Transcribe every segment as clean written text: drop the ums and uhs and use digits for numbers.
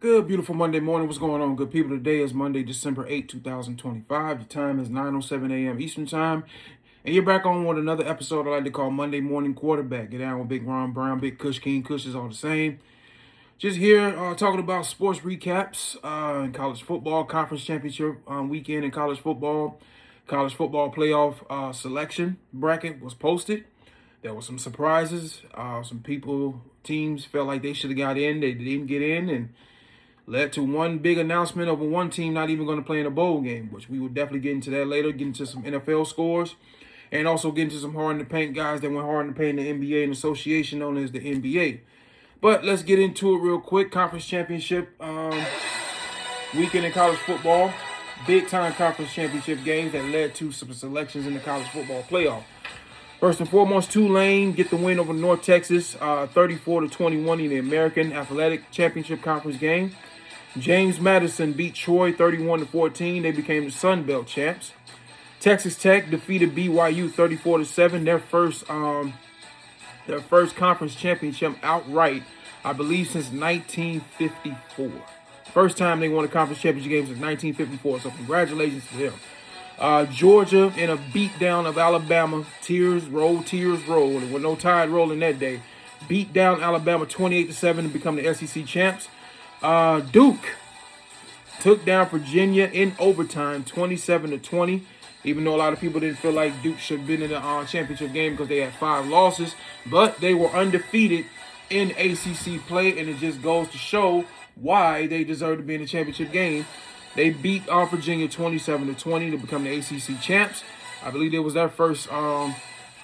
Good, beautiful Monday morning. What's going on, good people? Today is Monday, December 8th, 2025. The time is 9:07 a.m. Eastern Time. And you're back on with another episode I like to call Monday Morning Quarterback. Get down with Big Ron Brown, Big Kush King. Kush is all the same. Just here talking about sports recaps in college football, conference championship weekend in college football playoff selection bracket was posted. There were some surprises. Teams felt like they should have got in. They didn't get in, and led to one big announcement of one team not even going to play in a bowl game, which we will definitely get into that later, get into some NFL scores, and also get into some hard in the paint guys that went hard in the paint in the NBA and association known as the NBA. But let's get into it real quick. Conference championship weekend in college football. Big time conference championship games that led to some selections in the college football playoff. First and foremost, Tulane get the win over North Texas, 34-21 in the American Athletic Championship Conference game. James Madison beat Troy 31-14. They became the Sun Belt champs. Texas Tech defeated BYU 34-7. Their first conference championship outright, I believe, since 1954. First time they won a conference championship game since 1954. So congratulations to them. Georgia in a beatdown of Alabama. Tears roll. There was no tide rolling that day. Beat down Alabama 28-7 to become the SEC champs. Duke took down Virginia in overtime 27-20. Even though a lot of people didn't feel like Duke should have been in the championship game because they had 5 losses. But they were undefeated in ACC play, and it just goes to show why they deserve to be in the championship game. They beat Virginia 27-20 to become the ACC champs. I believe it was their first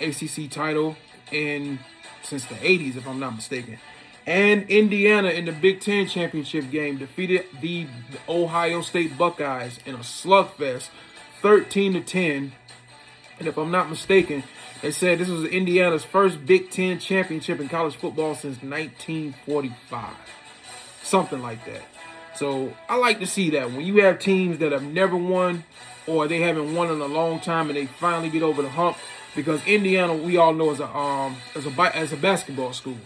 ACC title since the 80s, if I'm not mistaken. And Indiana in the Big Ten championship game defeated the Ohio State Buckeyes in a slugfest, 13-10. And if I'm not mistaken, they said this was Indiana's first Big Ten championship in college football since 1945. Something like that. So I like to see that when you have teams that have never won or they haven't won in a long time and they finally get over the hump, because Indiana, we all know, is a basketball school.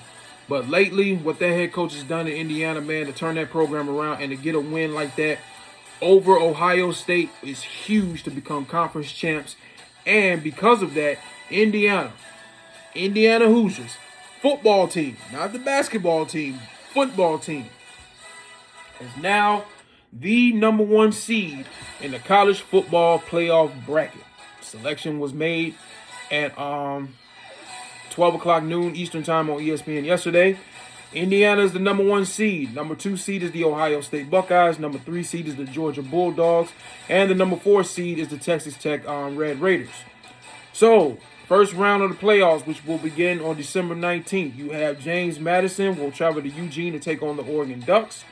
But lately, what that head coach has done in Indiana, man, to turn that program around and to get a win like that over Ohio State is huge to become conference champs. And because of that, Indiana Hoosiers, football team, not the basketball team, football team, is now the number 1 seed in the college football playoff bracket. Selection was made at 12 o'clock noon Eastern Time on ESPN yesterday. Indiana is the number 1 seed. Number 2 seed is the Ohio State Buckeyes. Number 3 seed is the Georgia Bulldogs. And the number 4 seed is the Texas Tech Red Raiders. So, first round of the playoffs, which will begin on December 19th. You have James Madison will travel to Eugene to take on the Oregon Ducks.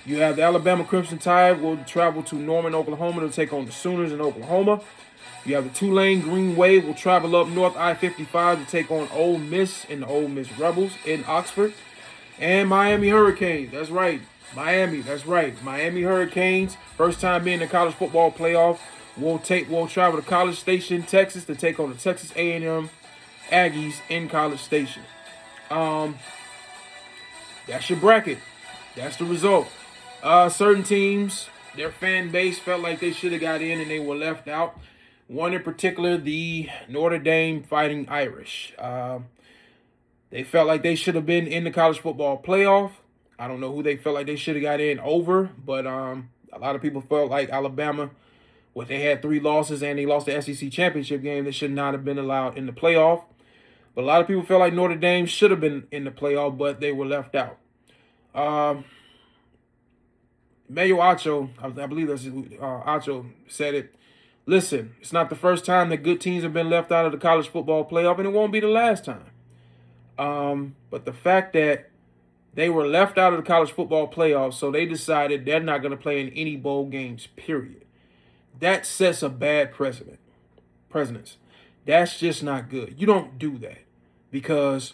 You have the Alabama Crimson Tide will travel to Norman, Oklahoma to take on the Sooners in Oklahoma. You have the Tulane Green Wave will travel up North I-55 to take on Ole Miss and the Ole Miss Rebels in Oxford. And Miami Hurricanes, that's right. Miami Hurricanes, first time being in the college football playoff, will travel to College Station, Texas to take on the Texas A&M Aggies in College Station. That's your bracket. That's the result. Certain teams, their fan base felt like they should have got in and they were left out. One in particular, the Notre Dame Fighting Irish. They felt like they should have been in the college football playoff. I don't know who they felt like they should have got in over, but a lot of people felt like Alabama, they had 3 losses and they lost the SEC championship game, they should not have been allowed in the playoff. But a lot of people felt like Notre Dame should have been in the playoff, but they were left out. Mayo Acho, I believe that's Acho, said it. Listen, it's not the first time that good teams have been left out of the college football playoff, and it won't be the last time. But the fact that they were left out of the college football playoffs, so they decided they're not going to play in any bowl games, period. That sets a bad precedence. That's just not good. You don't do that because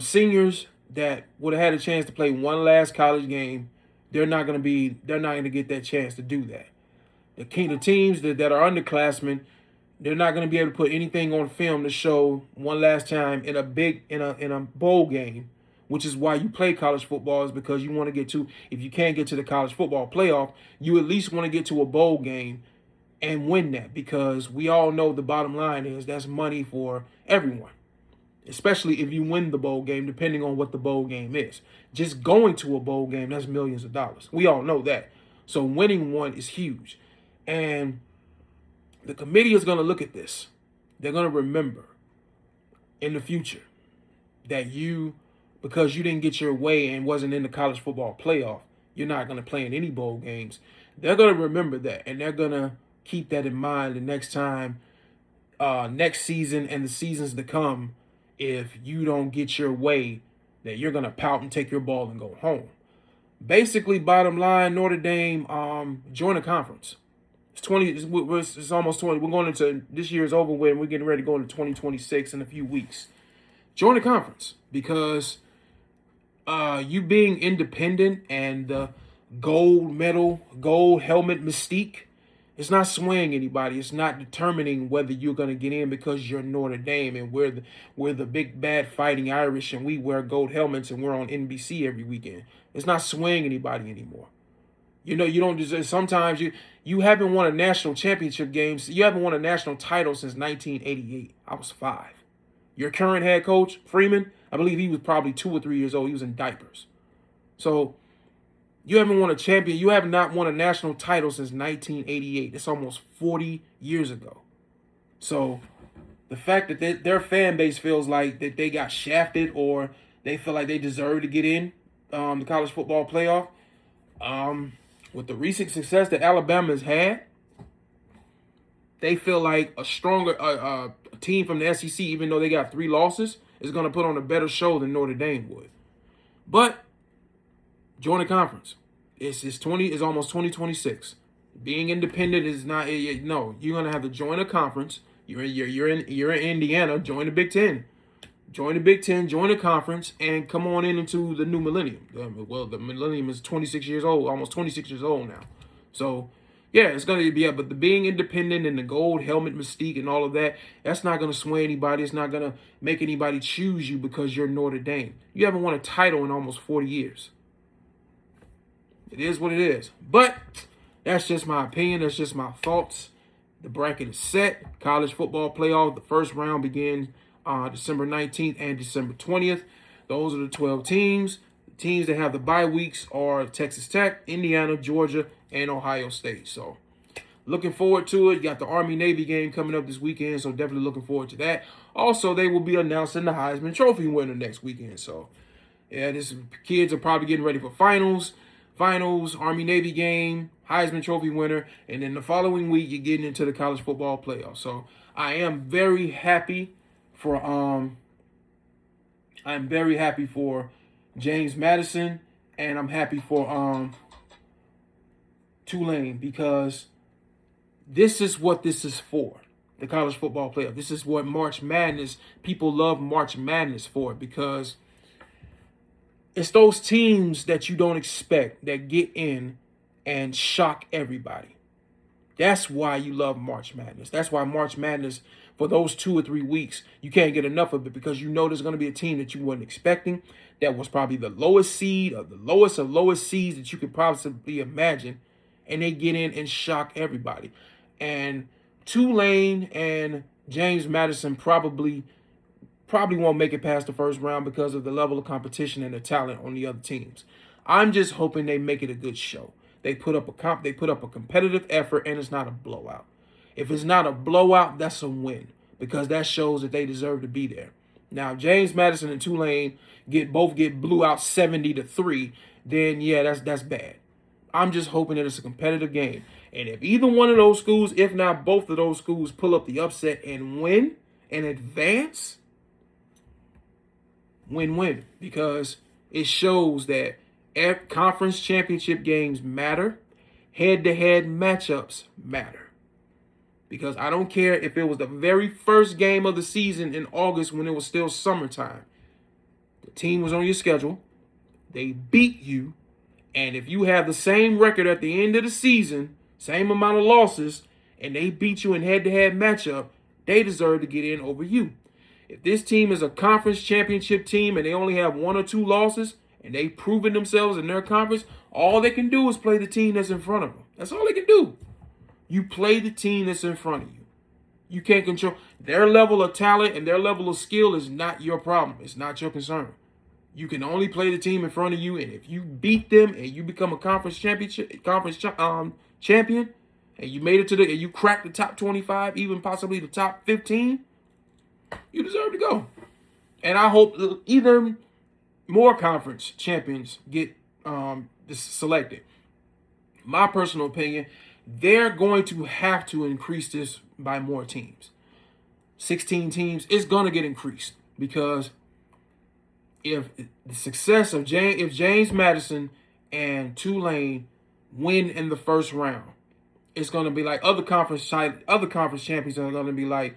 seniors that would have had a chance to play one last college game, they're not going to get that chance to do that. The teams that are underclassmen, they're not going to be able to put anything on film to show one last time in a bowl game which is why you play college football, is because you want to get to, if you can't get to the college football playoff, you at least want to get to a bowl game and win that, because we all know the bottom line is that's money for everyone, especially if you win the bowl game, depending on what the bowl game is. Just going to a bowl game, that's millions of dollars. We all know that. So winning one is huge. And the committee is going to look at this. They're going to remember in the future that because you didn't get your way and wasn't in the college football playoff, you're not going to play in any bowl games. They're going to remember that, and they're going to keep that in mind the next time, next season and the seasons to come. If you don't get your way, that you're going to pout and take your ball and go home. Basically, bottom line, Notre Dame, join a conference. It's almost 20. We're going into, this year is over with, and we're getting ready to go into 2026 in a few weeks. Join a conference, because you being independent and the gold medal, gold helmet mystique, it's not swaying anybody. It's not determining whether you're going to get in because you're Notre Dame and we're the big bad fighting Irish and we wear gold helmets and we're on NBC every weekend. It's not swaying anybody anymore. You know, you don't deserve, sometimes you haven't won a national championship game. You haven't won a national title since 1988. I was 5. Your current head coach, Freeman, I believe he was probably 2 or 3 years old. He was in diapers. So you haven't won a champion. You have not won a national title since 1988. It's almost 40 years ago. So the fact that their fan base feels like that they got shafted, or they feel like they deserve to get in the college football playoff, with the recent success that Alabama has had, they feel like a stronger team from the SEC, even though they got 3 losses, is going to put on a better show than Notre Dame would. But join a conference. It's almost 2026. Being independent is not, no. You're gonna have to join a conference. You're in Indiana. Join the Big Ten. Join the Big Ten. Join a conference and come on into the new millennium. Well, the millennium is 26 years old, almost 26 years old now. So yeah, it's gonna be. But the being independent and the gold helmet mystique and all of that, that's not gonna sway anybody. It's not gonna make anybody choose you because you're Notre Dame. You haven't won a title in almost 40 years. It is what it is. But that's just my opinion. That's just my thoughts. The bracket is set. College football playoff. The first round begins December 19th and December 20th. Those are the 12 teams. The teams that have the bye weeks are Texas Tech, Indiana, Georgia, and Ohio State. So looking forward to it. You got the Army-Navy game coming up this weekend, so definitely looking forward to that. Also, they will be announcing the Heisman Trophy winner next weekend. So yeah, kids are probably getting ready for finals, Army-Navy game, Heisman Trophy winner, and then the following week you're getting into the college football playoff. So I am very happy for James Madison, and I'm happy for Tulane, because this is what this is for, the college football playoff. This is what March Madness, people love March Madness for, because it's those teams that you don't expect that get in and shock everybody. That's why you love March Madness. That's why March Madness, for those 2 or 3 weeks, you can't get enough of it, because you know there's going to be a team that you weren't expecting that was probably the lowest seed, or the lowest of lowest seeds that you could possibly imagine, and they get in and shock everybody. And Tulane and James Madison probably won't make it past the first round because of the level of competition and the talent on the other teams. I'm just hoping they make it a good show. They put up a competitive effort, and it's not a blowout. If it's not a blowout, that's a win, because that shows that they deserve to be there. Now, James Madison and Tulane both get blew out 70-3, then yeah, that's bad. I'm just hoping that it's a competitive game. And if either one of those schools, if not both of those schools, pull up the upset and win and advance, win-win, because it shows that conference championship games matter. Head-to-head matchups matter. Because I don't care if it was the very first game of the season in August when it was still summertime. The team was on your schedule. They beat you. And if you have the same record at the end of the season, same amount of losses, and they beat you in head-to-head matchup, they deserve to get in over you. If this team is a conference championship team and they only have 1 or 2 losses and they've proven themselves in their conference, all they can do is play the team that's in front of them. That's all they can do. You play the team that's in front of you. You can't control their level of talent, and their level of skill is not your problem. It's not your concern. You can only play the team in front of you, and if you beat them and you become a champion, and you made it to and you crack the top 25, even possibly the top 15, you deserve to go. And I hope either more conference champions get selected. My personal opinion, they're going to have to increase this by more teams. 16 teams is going to get increased, because if the success of James Madison and Tulane win in the first round, it's going to be like other conference champions are going to be like,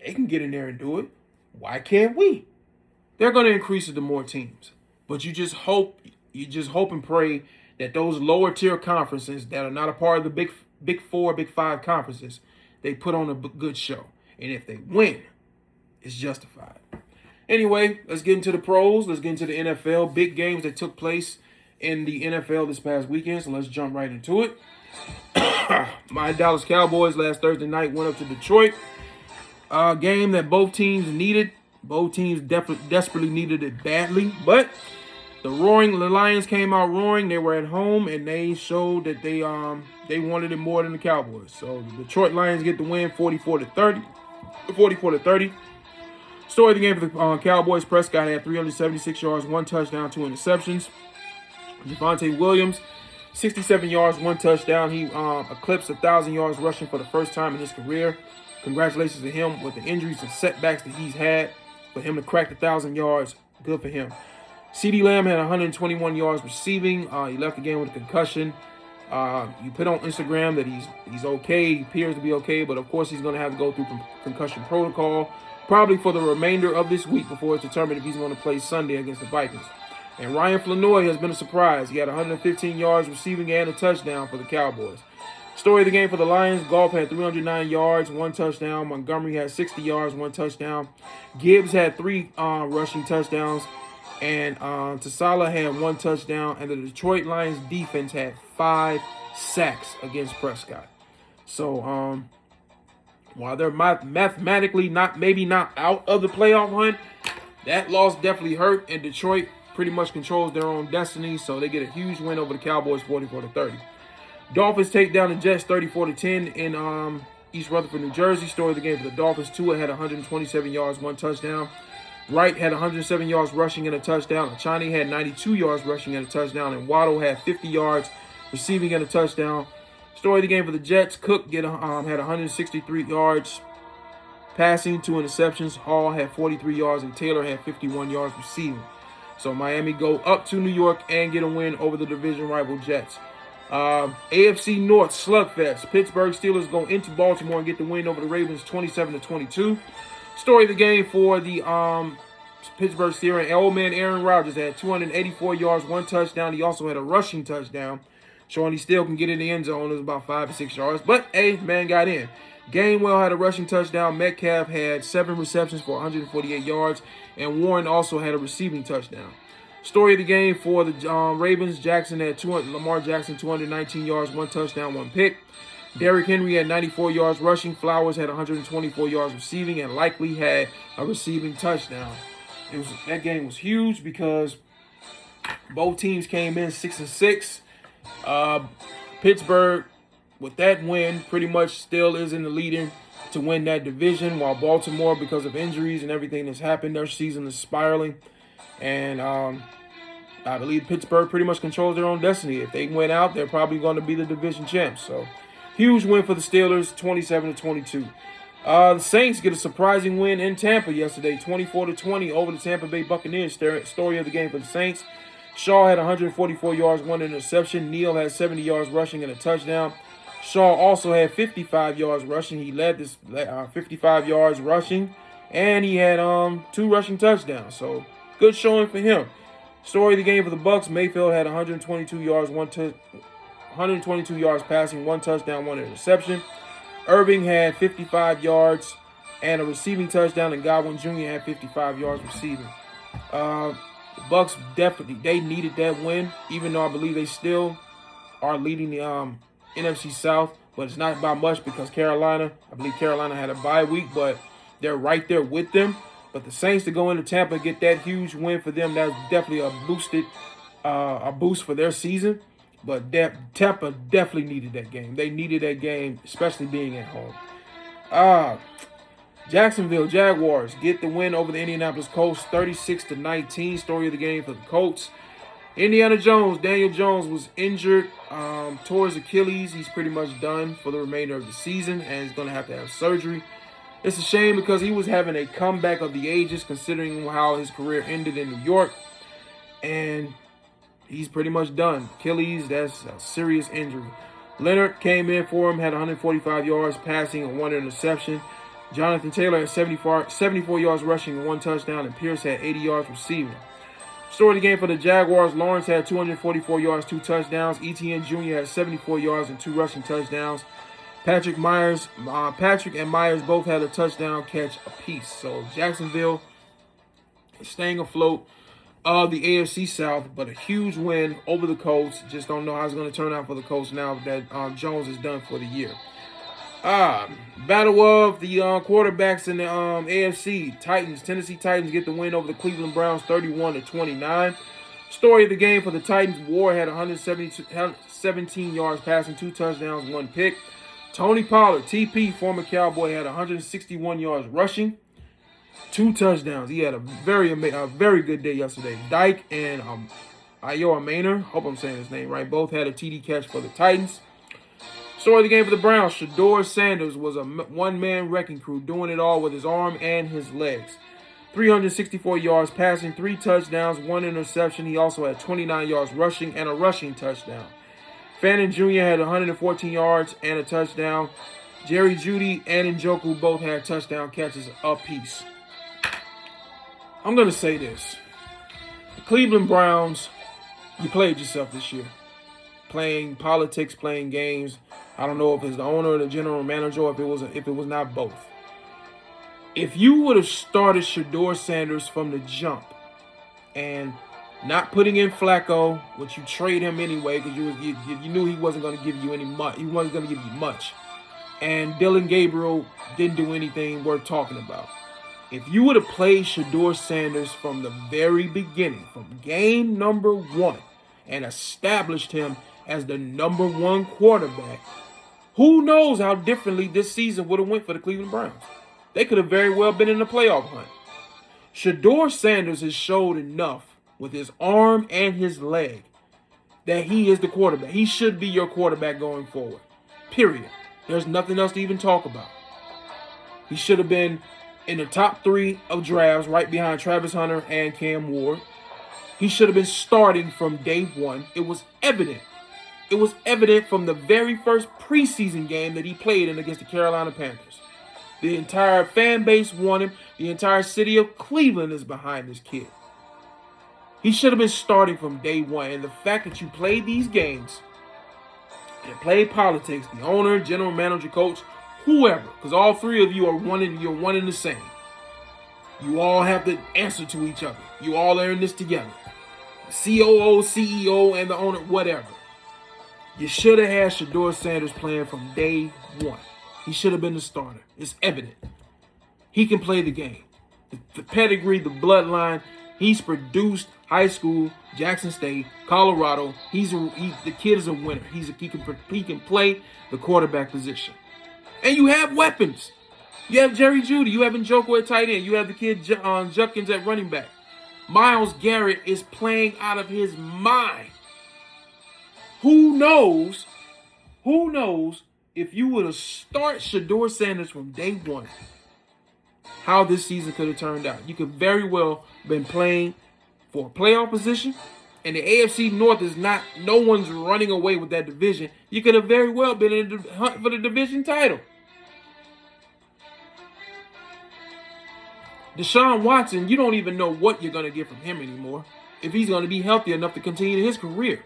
they can get in there and do it. Why can't we? They're going to increase it to more teams. But you just hope and pray that those lower tier conferences that are not a part of the big 4, big 5 conferences, they put on a good show. And if they win, it's justified. Anyway, let's get into the pros. Let's get into the NFL. Big games that took place in the NFL this past weekend. So let's jump right into it. My Dallas Cowboys last Thursday night went up to Detroit. A game that both teams needed. Both teams desperately needed it badly. But the Lions came out roaring. They were at home, and they showed that they wanted it more than the Cowboys. So the Detroit Lions get the win, 44-30. Story of the game for the Cowboys: Prescott had 376 yards, 1 touchdown, 2 interceptions. Javonte Williams, 67 yards, 1 touchdown. He eclipsed 1,000 yards rushing for the first time in his career. Congratulations to him with the injuries and setbacks that he's had. For him to crack 1,000 yards, good for him. CeeDee Lamb had 121 yards receiving. He left the game with a concussion. You put on Instagram that he's okay. He appears to be okay, but of course he's going to have to go through concussion protocol, probably for the remainder of this week before it's determined if he's going to play Sunday against the Vikings. And Ryan Flanoy has been a surprise. He had 115 yards receiving and a touchdown for the Cowboys. Story of the game for the Lions: Goff had 309 yards, 1 touchdown. Montgomery had 60 yards, 1 touchdown. Gibbs had 3 rushing touchdowns. And Tasala had 1 touchdown. And the Detroit Lions defense had 5 sacks against Prescott. So while they're mathematically not out of the playoff hunt, that loss definitely hurt. And Detroit pretty much controls their own destiny. So they get a huge win over the Cowboys, 44-30. Dolphins take down the Jets 34-10 in East Rutherford, New Jersey. Story of the game for the Dolphins: Tua had 127 yards, 1 touchdown. Wright had 107 yards rushing and a touchdown. Achane had 92 yards rushing and a touchdown. And Waddle had 50 yards receiving and a touchdown. Story of the game for the Jets: Cook had 163 yards passing, 2 interceptions. Hall had 43 yards, and Taylor had 51 yards receiving. So Miami go up to New York and get a win over the division rival Jets. AFC North slugfest. Pittsburgh Steelers go into Baltimore and get the win over the Ravens, 27-22. Story of the game for the Pittsburgh Steelers: old man Aaron Rodgers had 284 yards, 1 touchdown. He also had a rushing touchdown, showing he still can get in the end zone. It was about 5 or 6 yards, but man got in. Gainwell had a rushing touchdown. Metcalf had 7 receptions for 148 yards, and Warren also had a receiving touchdown. Story of the game for the Ravens: Lamar Jackson 219 yards, 1 touchdown, 1 pick. Derrick Henry had 94 yards rushing. Flowers had 124 yards receiving, and Likely had a receiving touchdown. That game was huge because both teams came in 6-6. Pittsburgh, with that win, pretty much still is in the leading to win that division, while Baltimore, because of injuries and everything that's happened, their season is spiraling. And I believe Pittsburgh pretty much controls their own destiny. If they win out, they're probably going to be the division champs. So, huge win for the Steelers, 27-22. The Saints get a surprising win in Tampa yesterday, 24-20 over the Tampa Bay Buccaneers. Story of the game for the Saints: Shaw had 144 yards, 1 interception. Neal had 70 yards rushing and a touchdown. Shaw also had 55 yards rushing. He led this 55 yards rushing, and he had 2 rushing touchdowns. So good showing for him. Story of the game for the Bucs: Mayfield had 122 yards, 122 yards passing, 1 touchdown, 1 interception. Irving had 55 yards and a receiving touchdown, and Godwin Jr. had 55 yards receiving. The Bucks definitely, they needed that win, even though I believe they still are leading the NFC South, but it's not by much because Carolina, I believe Carolina had a bye week, but they're right there with them. But the Saints to go into Tampa and get that huge win for them, that's definitely a boost for their season. But Tampa definitely needed that game. They needed that game, especially being at home. Jacksonville Jaguars get the win over the Indianapolis Colts, 36-19. Story of the game for the Colts. Indiana Jones, Daniel Jones was injured, tore his Achilles. He's pretty much done for the remainder of the season, and he's going to have surgery. It's a shame because he was having a comeback of the ages considering how his career ended in New York. And he's pretty much done. Achilles, that's a serious injury. Leonard came in for him, had 145 yards passing and 1 interception. Jonathan Taylor had 74 yards rushing and 1 touchdown, and Pierce had 80 yards receiving. Story of the game for the Jaguars, Lawrence had 244 yards, 2 touchdowns. Etienne Jr. had 74 yards and 2 rushing touchdowns. Patrick and Myers both had a touchdown catch apiece. So Jacksonville is staying afloat of the AFC South, but a huge win over the Colts. Just don't know how it's going to turn out for the Colts now that Jones is done for the year. Battle of the quarterbacks in the AFC. Tennessee Titans get the win over the Cleveland Browns 31-29. Story of the game for the Titans, Ward had 117 yards passing, 2 touchdowns, 1 pick. Tony Pollard, TP, former Cowboy, had 161 yards rushing, 2 touchdowns. He had a very good day yesterday. Dyke and Iowa Maynard, hope I'm saying his name right, both had a TD catch for the Titans. Story of the game for the Browns, Shedeur Sanders was a one-man wrecking crew, doing it all with his arm and his legs. 364 yards passing, 3 touchdowns, 1 interception. He also had 29 yards rushing and a rushing touchdown. Fannin Jr. had 114 yards and a touchdown. Jerry Jeudy and Njoku both had touchdown catches apiece. I'm going to say this. The Cleveland Browns, you played yourself this year. Playing politics, playing games. I don't know if it's the owner or the general manager or if it was not both. If you would have started Shedeur Sanders from the jump and not putting in Flacco, which you trade him anyway because you knew he wasn't going to give you much. He wasn't going to give you much. And Dillon Gabriel didn't do anything worth talking about. If you would have played Shedeur Sanders from the very beginning, from game number 1, and established him as the number 1 quarterback, who knows how differently this season would have went for the Cleveland Browns. They could have very well been in the playoff hunt. Shedeur Sanders has showed enough with his arm and his leg that he is the quarterback. He should be your quarterback going forward. Period. There's nothing else to even talk about. He should have been in the top 3 of drafts right behind Travis Hunter and Cam Ward. He should have been starting from day 1. It was evident. It was evident from the very first preseason game that he played in against the Carolina Panthers. The entire fan base wanted him. The entire city of Cleveland is behind this kid. He should have been starting from day 1. And the fact that you played these games and played politics, the owner, general manager, coach, whoever, because all 3 of you you're one and the same. You all have to answer to each other. You all are in this together. COO, CEO, and the owner, whatever. You should have had Shedeur Sanders playing from day 1. He should have been the starter. It's evident. He can play the game. The pedigree, the bloodline. He's produced high school, Jackson State, Colorado. The kid is a winner. He can play the quarterback position. And you have weapons. You have Jerry Jeudy. You have Njoku at tight end. You have the kid Judkins at running back. Myles Garrett is playing out of his mind. Who knows if you would have started Shedeur Sanders from day 1, how this season could have turned out. You could very well have been playing for a playoff position, and the AFC North is no one's running away with that division. You could have very well been in the hunt for the division title. Deshaun Watson, you don't even know what you're going to get from him anymore, if he's going to be healthy enough to continue his career.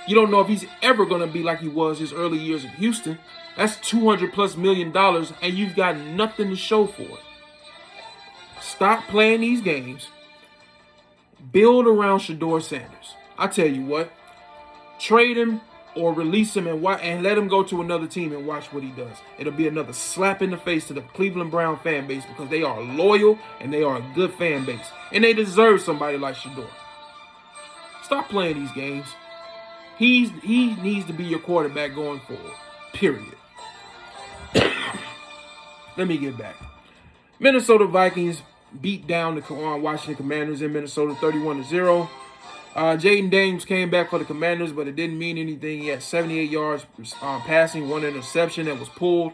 You don't know if he's ever going to be like he was his early years in Houston. That's $200+ million, and you've got nothing to show for it. Stop playing these games. Build around Shedeur Sanders. I tell you what, trade him or release him and let him go to another team and watch what he does. It'll be another slap in the face to the Cleveland Brown fan base because they are loyal and they are a good fan base. And they deserve somebody like Shedeur. Stop playing these games. He needs to be your quarterback going forward. Period. Let me get back. Minnesota Vikings beat down the Washington Commanders in Minnesota 31-0. Jaden Daniels came back for the Commanders, but it didn't mean anything. He had 78 yards passing, one interception that was pulled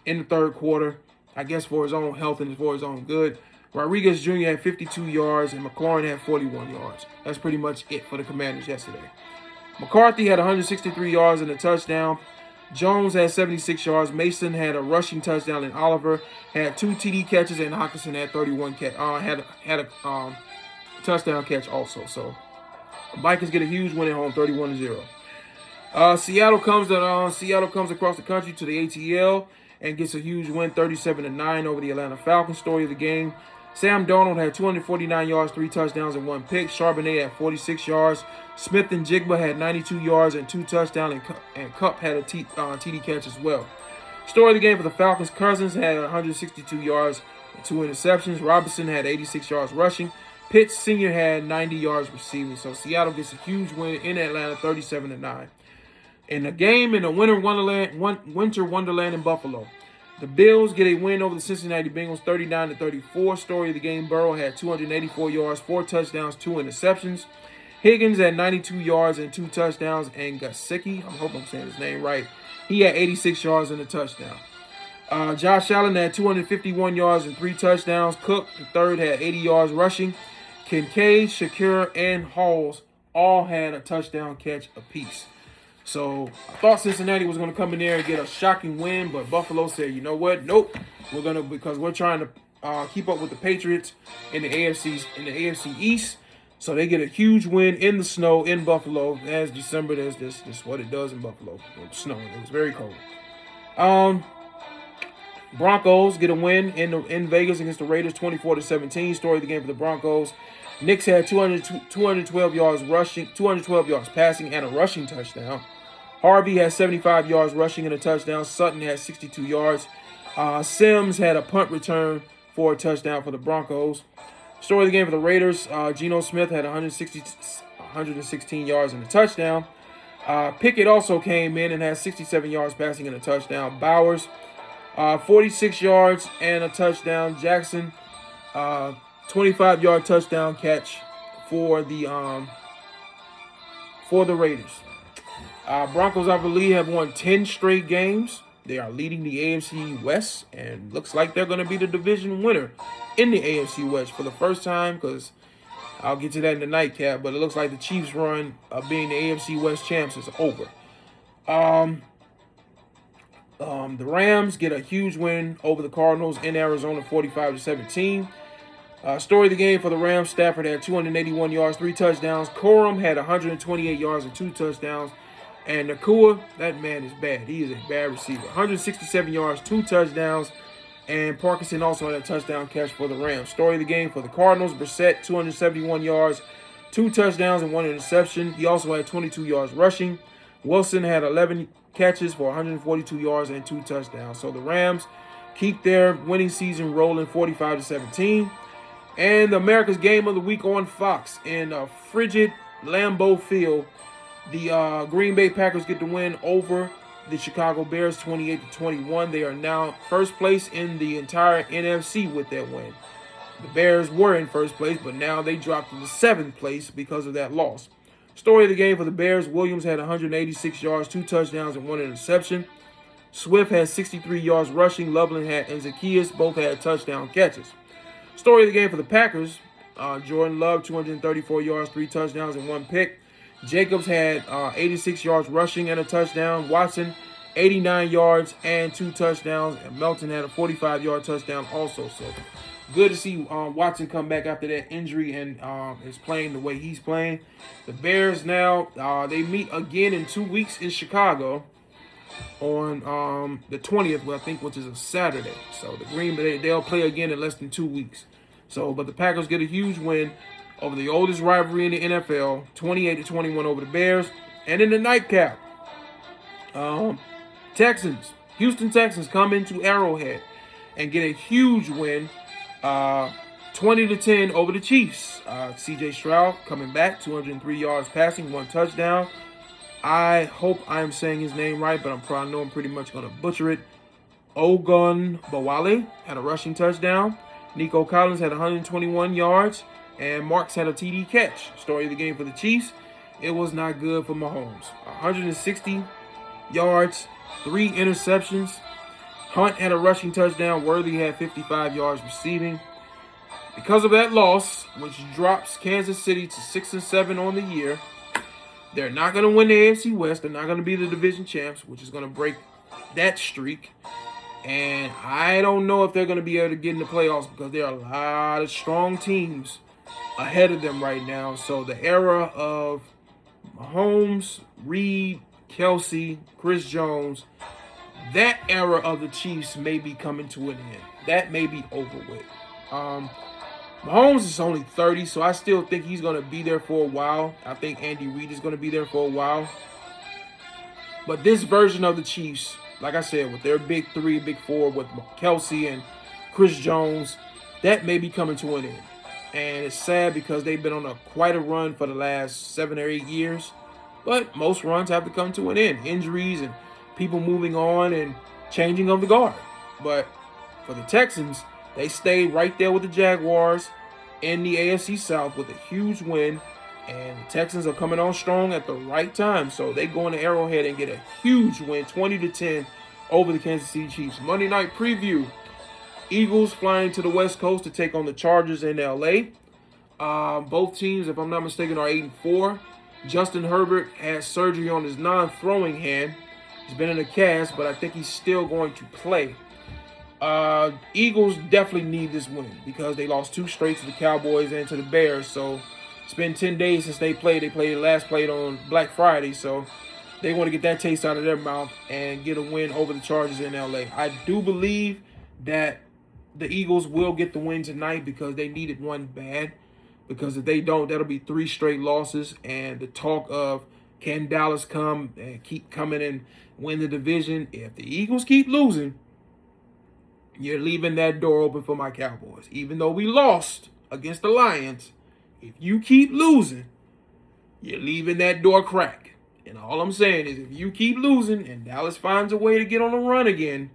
in the third quarter, I guess for his own health and for his own good. Rodriguez Jr. had 52 yards, and McLaurin had 41 yards. That's pretty much it for the Commanders yesterday. McCarthy had 163 yards and a touchdown. Jones had 76 yards. Mason had a rushing touchdown, and Oliver had 2 TD catches, and Hockenson had 31 had a touchdown catch also. So Vikings get a huge win at home, 31-0. Seattle comes across the country to the ATL and gets a huge win, 37-9 over the Atlanta Falcons. Story of the game: Sam Darnold had 249 yards, 3 touchdowns, and 1 pick. Charbonnet had 46 yards. Smith and Jigba had 92 yards and 2 touchdowns, and Kupp had a TD catch as well. Story of the game for the Falcons: Cousins had 162 yards and 2 interceptions. Robinson had 86 yards rushing. Pitts Sr. had 90 yards receiving. So Seattle gets a huge win in Atlanta, 37-9. In the game in the Winter Wonderland in Buffalo, the Bills get a win over the Cincinnati Bengals, 39-34. Story of the game: Burrow had 284 yards, 4 touchdowns, 2 interceptions. Higgins had 92 yards and 2 touchdowns, and Gesicki, I hope I'm saying his name right, he had 86 yards and a touchdown. Josh Allen had 251 yards and 3 touchdowns. Cook, the third, had 80 yards rushing. Kincaid, Shakir, and Halls all had a touchdown catch apiece. So I thought Cincinnati was going to come in there and get a shocking win, but Buffalo said, you know what? Nope. Because we're trying to keep up with the Patriots in the AFC East. So they get a huge win in the snow in Buffalo. As December, that's what it does in Buffalo. It was snowing. It was very cold. Broncos get a win in Vegas against the Raiders, 24-17. Story of the game for the Broncos: Knicks had 212 yards rushing, 212 yards passing, and a rushing touchdown. Harvey had 75 yards rushing and a touchdown. Sutton had 62 yards. Sims had a punt return for a touchdown for the Broncos. Story of the game for the Raiders: Geno Smith had 116 yards and a touchdown. Pickett also came in and had 67 yards passing and a touchdown. Bowers, 46 yards and a touchdown. Jackson, 25-yard touchdown catch for the Raiders. Broncos, I believe, have won 10 straight games. They are leading the AFC West, and looks like they're going to be the division winner in the AFC West for the first time, because I'll get to that in the nightcap, but it looks like the Chiefs' run of being the AFC West champs is over. The Rams get a huge win over the Cardinals in Arizona, 45-17. Story of the game for the Rams: Stafford had 281 yards, 3 touchdowns. Corum had 128 yards and 2 touchdowns. And Nakua, that man is bad. He is a bad receiver. 167 yards, 2 touchdowns. And Parkinson also had a touchdown catch for the Rams. Story of the game for the Cardinals: Brissett, 271 yards, 2 touchdowns, and 1 interception. He also had 22 yards rushing. Wilson had 11 catches for 142 yards and 2 touchdowns. So the Rams keep their winning season rolling, 45-17. And the America's Game of the Week on Fox in a frigid Lambeau Field, the Green Bay Packers get the win over the Chicago Bears, 28-21. They are now first place in the entire NFC with that win. The Bears were in first place, but now they dropped to the 7th place because of that loss. Story of the game for the Bears: Williams had 186 yards, 2 touchdowns, and 1 interception. Swift had 63 yards rushing. Loveland and Zacchaeus both had touchdown catches. Story of the game for the Packers: Jordan Love, 234 yards, 3 touchdowns, and 1 pick. Jacobs had 86 yards rushing and a touchdown. Watson, 89 yards and 2 touchdowns. And Melton had a 45-yard touchdown also. So Good to see Watson come back after that injury and is playing the way he's playing. The Bears now, they meet again in 2 weeks in Chicago on the 20th, I think, which is a Saturday. So the Green Bay, they'll play again in less than 2 weeks. So, but the Packers get a huge win over the oldest rivalry in the NFL, 28-21 over the Bears. And in the nightcap, Houston Texans come into Arrowhead and get a huge win, 20-10 over the Chiefs. C.J. Stroud coming back, 203 yards passing, 1 touchdown. I hope I'm saying his name right, but I know I'm pretty much going to butcher it. Ogunbowale had a rushing touchdown. Nico Collins had 121 yards. And Marks had a TD catch. Story of the game for the Chiefs. It was not good for Mahomes. 160 yards, 3 interceptions. Hunt had a rushing touchdown. Worthy had 55 yards receiving. Because of that loss, which drops Kansas City to 6-7 on the year, they're not going to win the AFC West. They're not going to be the division champs, which is going to break that streak. And I don't know if they're going to be able to get in the playoffs because there are a lot of strong teams ahead of them right now. So the era of Mahomes, Reed, Kelsey, Chris Jones, that era of the Chiefs may be coming to an end. That may be over with. Mahomes is only 30, so I still think he's going to be there for a while. I think Andy Reid is going to be there for a while. But this version of the Chiefs, like I said, with their big 3, big 4, with Kelsey and Chris Jones, that may be coming to an end. And it's sad because they've been on quite a run for the last 7 or 8 years. But most runs have to come to an end. Injuries and people moving on and changing of the guard. But for the Texans, they stayed right there with the Jaguars in the AFC South with a huge win. And the Texans are coming on strong at the right time. So they go into Arrowhead and get a huge win, 20-10 over the Kansas City Chiefs. Monday night preview. Eagles flying to the West Coast to take on the Chargers in L.A. Both teams, if I'm not mistaken, are 8-4. Justin Herbert has surgery on his non-throwing hand. He's been in a cast, but I think he's still going to play. Eagles definitely need this win because they lost 2 straight to the Cowboys and to the Bears. So it's been 10 days since they played. They last played on Black Friday. So they want to get that taste out of their mouth and get a win over the Chargers in L.A. I do believe that the Eagles will get the win tonight because they needed one bad. Because if they don't, that'll be 3 straight losses. And the talk of can Dallas come and keep coming and win the division? If the Eagles keep losing, you're leaving that door open for my Cowboys. Even though we lost against the Lions, if you keep losing, you're leaving that door cracked. And all I'm saying is if you keep losing and Dallas finds a way to get on a run again,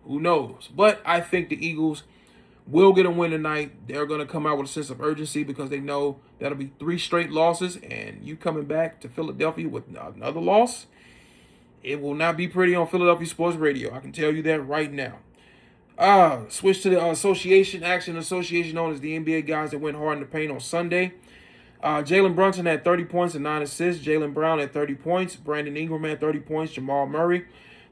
who knows? But I think the Eagles will get a win tonight. They're going to come out with a sense of urgency because they know that'll be 3 straight losses. And you coming back to Philadelphia with another loss, it will not be pretty on Philadelphia Sports Radio. I can tell you that right now. Switch to the association known as the NBA guys that went hard in the paint on Sunday. Jalen Brunson had 30 points and 9 assists. Jaylen Brown had 30 points. Brandon Ingram had 30 points. Jamal Murray,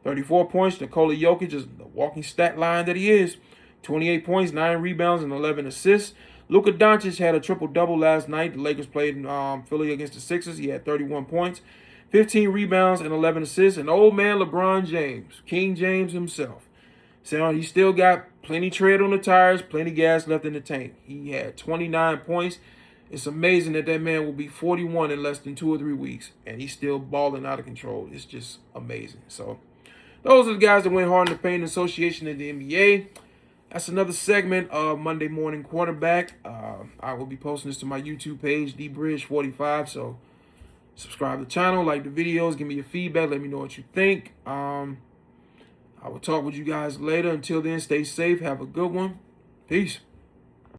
34 points. Nikola Jokic is the walking stat line that he is. 28 points, 9 rebounds, and 11 assists. Luka Doncic had a triple-double last night. The Lakers played in Philly against the Sixers. He had 31 points, 15 rebounds, and 11 assists. And old man LeBron James, King James himself, so he still got plenty tread on the tires, plenty gas left in the tank. He had 29 points. It's amazing that man will be 41 in less than 2 or 3 weeks, and he's still balling out of control. It's just amazing. So those are the guys that went hard in the paint association in the NBA. That's another segment of Monday Morning Quarterback. I will be posting this to my YouTube page, DBridge45. So subscribe to the channel, like the videos, give me your feedback, let me know what you think. I will talk with you guys later. Until then, stay safe. Have a good one. Peace.